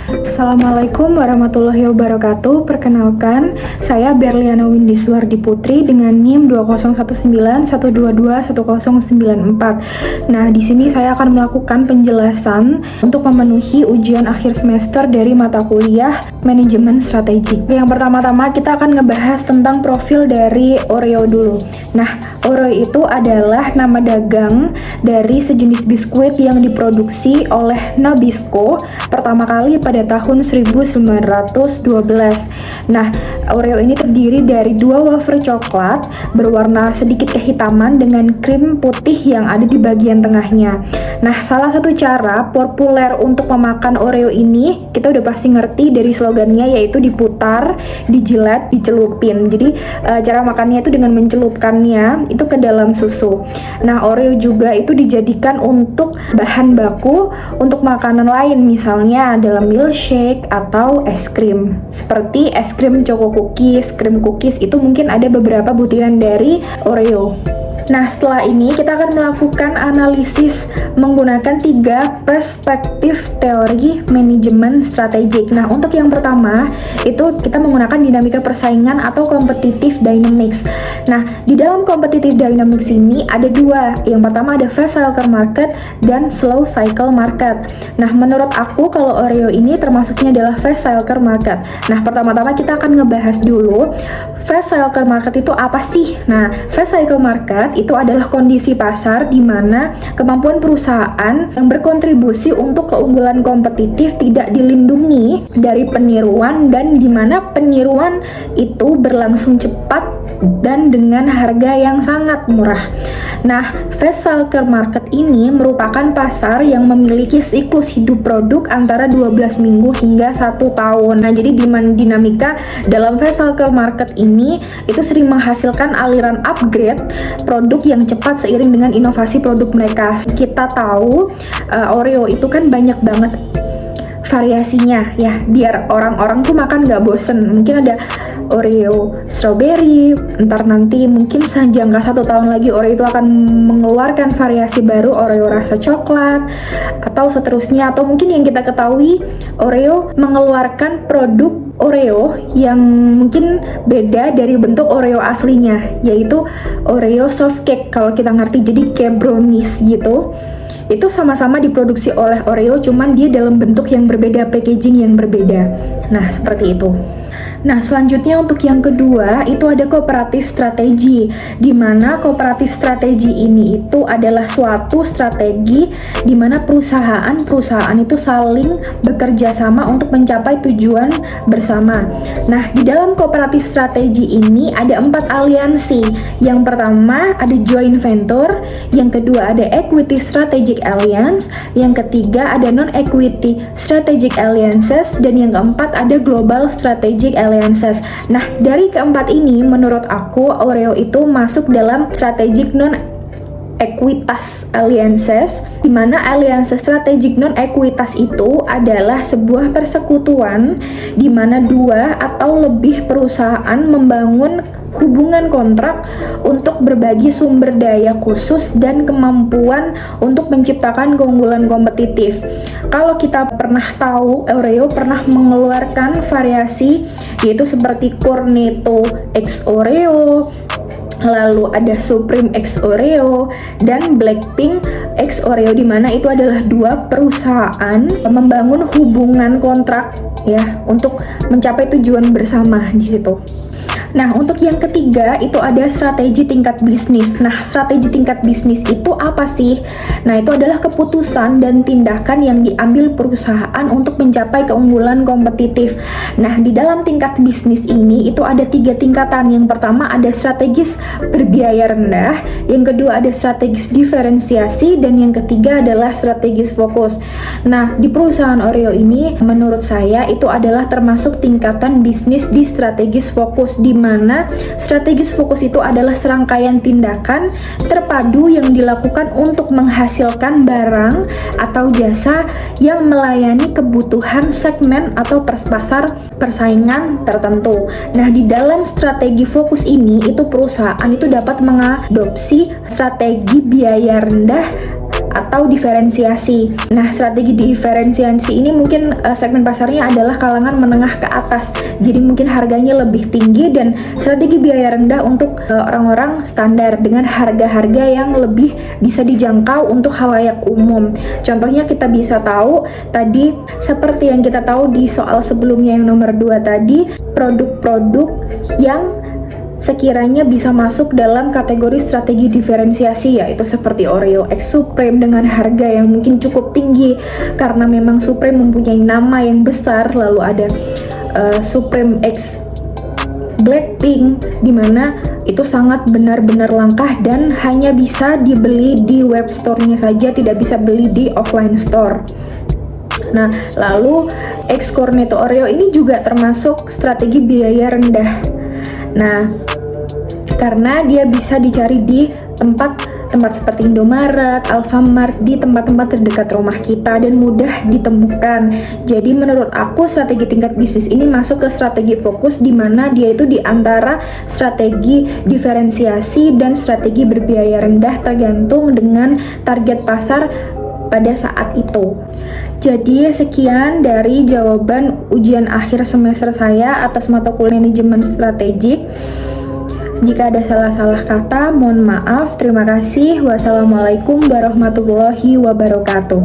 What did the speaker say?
Assalamualaikum warahmatullahi wabarakatuh. Perkenalkan, saya Berliana Windiswardi Putri dengan NIM 20191221094. Nah, di sini saya akan melakukan penjelasan untuk memenuhi ujian akhir semester dari mata kuliah Manajemen Strategik. Yang pertama-tama kita akan ngebahas tentang profil dari Oreo dulu. Nah, Oreo itu adalah nama dagang dari sejenis biskuit yang diproduksi oleh Nabisco pertama kali pada tahun 1912. Nah, Oreo ini terdiri dari 2 wafer coklat berwarna sedikit kehitaman dengan krim putih yang ada di bagian tengahnya. Nah, salah satu cara populer untuk memakan Oreo ini, kita udah pasti ngerti dari slogannya, yaitu diputar, dijilat, dicelupin. Jadi, cara makannya itu dengan mencelupkannya itu ke dalam susu. Nah, Oreo juga itu dijadikan untuk bahan baku untuk makanan lain, misalnya dalam milkshake atau es krim. Seperti es krim choco cookies, krim cookies itu mungkin ada beberapa butiran dari Oreo. Nah, setelah ini kita akan melakukan analisis menggunakan 3 perspektif teori manajemen strategik. Nah, untuk yang pertama itu kita menggunakan dinamika persaingan atau competitive dynamics. Nah, di dalam competitive dynamics ini ada 2. Yang pertama ada fast cycle market dan slow cycle market. Nah, menurut aku kalau Oreo ini termasuknya adalah fast cycle market. Nah, pertama-tama kita akan ngebahas dulu fast cycle market itu apa sih? Nah, fast cycle market itu adalah kondisi pasar di mana kemampuan perusahaan yang berkontribusi untuk keunggulan kompetitif tidak dilindungi dari peniruan, dan di mana peniruan itu berlangsung cepat dan dengan harga yang sangat murah. Nah, fast cycle market ini merupakan pasar yang memiliki siklus hidup produk antara 12 minggu hingga 1 tahun. Nah, jadi dinamika dalam fast cycle market ini itu sering menghasilkan aliran upgrade produk yang cepat seiring dengan inovasi produk mereka. Kita tahu Oreo itu kan banyak banget variasinya ya, biar orang-orang tuh makan nggak bosen. Mungkin ada Oreo strawberry, ntar nanti mungkin jangka 1 tahun lagi Oreo itu akan mengeluarkan variasi baru Oreo rasa coklat, atau seterusnya. Atau mungkin yang kita ketahui Oreo mengeluarkan produk Oreo yang mungkin beda dari bentuk Oreo aslinya, yaitu Oreo soft cake kalau kita ngerti, jadi kayak brownies gitu. Itu sama-sama diproduksi oleh Oreo, cuman dia dalam bentuk yang berbeda, packaging yang berbeda. Nah, seperti itu. Nah, selanjutnya untuk yang kedua itu ada kooperatif strategi, di mana kooperatif strategi ini itu adalah suatu strategi di mana perusahaan itu saling bekerja sama untuk mencapai tujuan bersama. Nah, di dalam kooperatif strategi ini ada 4 aliansi. Yang pertama ada joint venture, yang kedua ada equity strategic alliance, yang ketiga ada non-equity strategic alliances, dan yang keempat ada global strategic alliances. Nah, dari keempat ini menurut aku Oreo itu masuk dalam strategic non-ekuitas alliances, di mana alliances strategic non-ekuitas itu adalah sebuah persekutuan di mana 2 atau lebih perusahaan membangun hubungan kontrak untuk berbagi sumber daya khusus dan kemampuan untuk menciptakan keunggulan kompetitif. Kalau kita pernah tahu, Oreo pernah mengeluarkan variasi yaitu seperti Cornetto X Oreo, lalu ada Supreme X Oreo, dan Blackpink X Oreo, di mana itu adalah 2 perusahaan membangun hubungan kontrak ya untuk mencapai tujuan bersama di situ. Nah, untuk yang ketiga itu ada strategi tingkat bisnis. Nah, strategi tingkat bisnis itu apa sih? Nah, itu adalah keputusan dan tindakan yang diambil perusahaan untuk mencapai keunggulan kompetitif. Nah, di dalam tingkat bisnis ini itu ada 3 tingkatan. Yang pertama ada strategis berbiaya rendah, yang kedua ada strategis diferensiasi, dan yang ketiga adalah strategis fokus. Nah, di perusahaan Oreo ini menurut saya itu adalah termasuk tingkatan bisnis di strategis fokus, di mana strategis fokus itu adalah serangkaian tindakan terpadu yang dilakukan untuk menghasilkan barang atau jasa yang melayani kebutuhan segmen atau pasar persaingan tertentu. Nah, di dalam strategi fokus ini itu perusahaan itu dapat mengadopsi strategi biaya rendah atau diferensiasi. Nah, strategi diferensiasi ini mungkin segmen pasarnya adalah kalangan menengah ke atas, jadi mungkin harganya lebih tinggi, dan strategi biaya rendah untuk orang-orang standar dengan harga-harga yang lebih bisa dijangkau untuk halayak umum. Contohnya kita bisa tahu tadi, seperti yang kita tahu di soal sebelumnya yang nomor 2 tadi, produk-produk yang sekiranya bisa masuk dalam kategori strategi diferensiasi, yaitu seperti Oreo X Supreme dengan harga yang mungkin cukup tinggi karena memang Supreme mempunyai nama yang besar. Lalu ada Supreme X Blackpink, dimana itu sangat benar-benar langka dan hanya bisa dibeli di web store-nya saja, tidak bisa beli di offline store. Nah, lalu X Cornetto Oreo ini juga termasuk strategi biaya rendah. Nah, karena dia bisa dicari di tempat seperti Indomaret, Alfamart, di tempat-tempat terdekat rumah kita dan mudah ditemukan. Jadi menurut aku strategi tingkat bisnis ini masuk ke strategi fokus, di mana dia itu di antara strategi diferensiasi dan strategi berbiaya rendah tergantung dengan target pasar pada saat itu. Jadi sekian dari jawaban ujian akhir semester saya atas mata kuliah manajemen strategik. Jika ada salah-salah kata, mohon maaf. Terima kasih. Wassalamualaikum warahmatullahi wabarakatuh.